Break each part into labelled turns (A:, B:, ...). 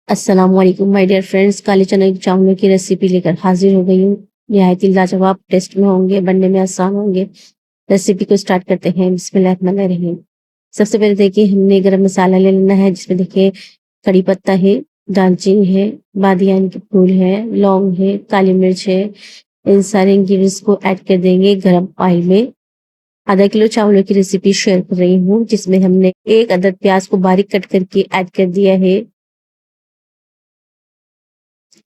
A: अस्सलाम वालेकुम my dear friends. काले चने की चावलों की रेसिपी लेकर हाजिर हो गई हूँ। निहायत ही लाजवाब टेस्ट में होंगे, बनने में आसान होंगे। रेसिपी को स्टार्ट करते हैं। बिस्मिल्लाहिर्रहमानिर्रहीम। सबसे पहले देखिए हमने गरम मसाला ले लेना है, जिसमें देखिए कड़ी पत्ता है, दालचीनी है, बादियान के फूल है, लौंग है, काली मिर्च है। इन सारे इंग्रेडिएंट्स को ऐड कर देंगे गरम ऑयल में। आधा किलो चावलों की रेसिपी शेयर कर रही हूँ, जिसमें हमने एक अदद प्याज को बारीक कट करके ऐड कर दिया है।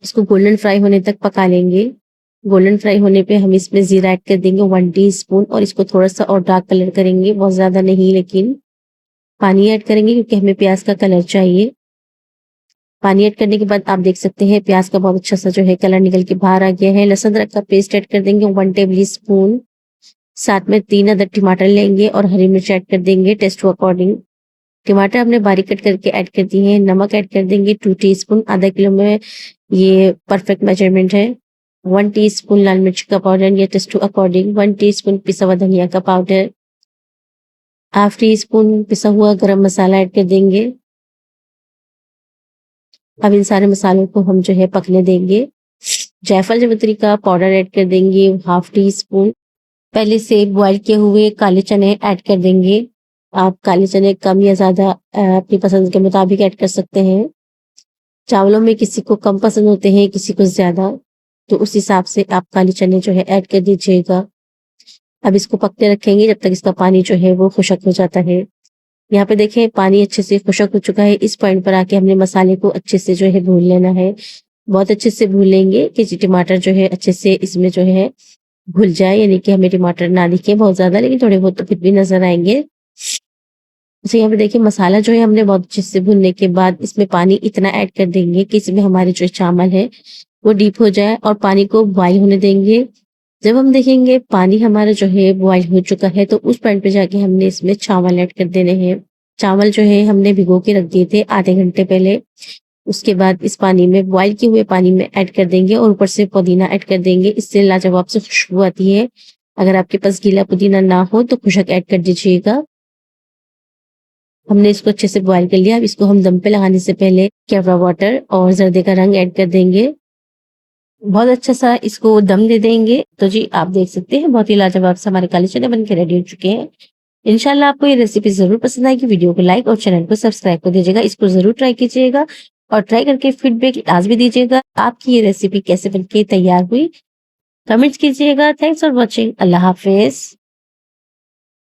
A: इसको गोल्डन फ्राई होने तक पका लेंगे। गोल्डन फ्राई होने पे हम इसमें जीरा ऐड कर देंगे 1 टीस्पून, और इसको थोड़ा सा और डार्क कलर करेंगे, बहुत ज्यादा नहीं लेकिन। पानी ऐड करेंगे क्योंकि हमें प्याज का कलर चाहिए। पानी ऐड करने के बाद आप देख सकते हैं प्याज का बहुत अच्छा सा जो है कलर निकल के बाहर आ गया है। लहसुन अदरक का पेस्ट ऐड कर देंगे 1 टेबल स्पून। साथ में 3 अदद टमाटर लेंगे और हरी मिर्च ऐड कर देंगे टेस्ट टू अकॉर्डिंग। टमाटर हमने बारीक कट करके ऐड कर दिए हैं। नमक ऐड कर देंगे 2 टीस्पून। आधा किलो में ये परफेक्ट मेजरमेंट है। 1 टीस्पून लाल मिर्च का पाउडर या टेस्ट टू अकॉर्डिंग। 1 टीस्पून पिसा हुआ धनिया का पाउडर। हाफ टी स्पून पिसा हुआ गरम मसाला ऐड कर देंगे। अब इन सारे मसालों को हम जो है पकने देंगे। जायफल जावित्री का पाउडर ऐड कर देंगे हाफ टी स्पून। पहले से बॉईल किए हुए काले चने ऐड कर देंगे। आप काले चने कम या ज्यादा अपनी पसंद के मुताबिक ऐड कर सकते हैं। चावलों में किसी को कम पसंद होते हैं, किसी को ज्यादा, तो उस हिसाब से आप काले चने जो है ऐड कर दीजिएगा। अब इसको पकने रखेंगे जब तक इसका पानी जो है वो खुशक हो जाता है। यहाँ पे देखें पानी अच्छे से खुशक हो चुका है। इस पॉइंट पर आके हमने मसाले को अच्छे से जो है भून लेना है। बहुत अच्छे से भून लेंगे कि टमाटर जो है अच्छे से इसमें जो है घुल जाए, यानी कि हमें टमाटर ना दिखे बहुत ज्यादा, लेकिन थोड़े बहुत तो फिर भी नजर आएंगे। तो यहाँ पे देखिए मसाला जो है हमने बहुत अच्छे से भूनने के बाद इसमें पानी इतना ऐड कर देंगे कि इसमें हमारे जो चावल है वो डीप हो जाए, और पानी को बॉईल होने देंगे। जब हम देखेंगे पानी हमारा जो है बॉईल हो चुका है, तो उस पॉइंट पे जाके हमने इसमें चावल ऐड कर देने हैं। चावल जो है हमने भिगो के रख दिए थे आधे घंटे पहले। उसके बाद इस पानी में बॉईल किए हुए पानी में ऐड कर देंगे, और ऊपर से पुदीना ऐड कर देंगे। इससे लाजवाब से खुशबू आती है। अगर आपके पास गीला पुदीना ना हो तो खुशक ऐड कर दीजिएगा। हमने इसको अच्छे से बॉईल कर लिया। अब इसको हम दम पे लगाने से पहले केवड़ा वाटर और जर्दे का रंग ऐड कर देंगे। बहुत अच्छा सा इसको दम दे देंगे। तो जी आप देख सकते हैं बहुत ही लाजवाब से हमारे काले चने बन के रेडी हो चुके हैं। इंशाल्लाह आपको ये रेसिपी जरूर पसंद आएगी। वीडियो को लाइक और चैनल को सब्सक्राइब कर दीजिएगा। इसको जरूर ट्राई कीजिएगा और ट्राई करके फीडबैक लाजमी दीजिएगा। आपकी ये रेसिपी कैसे बनके तैयार हुई कमेंट्स कीजिएगा। Thanks for watching. Allah Hafiz.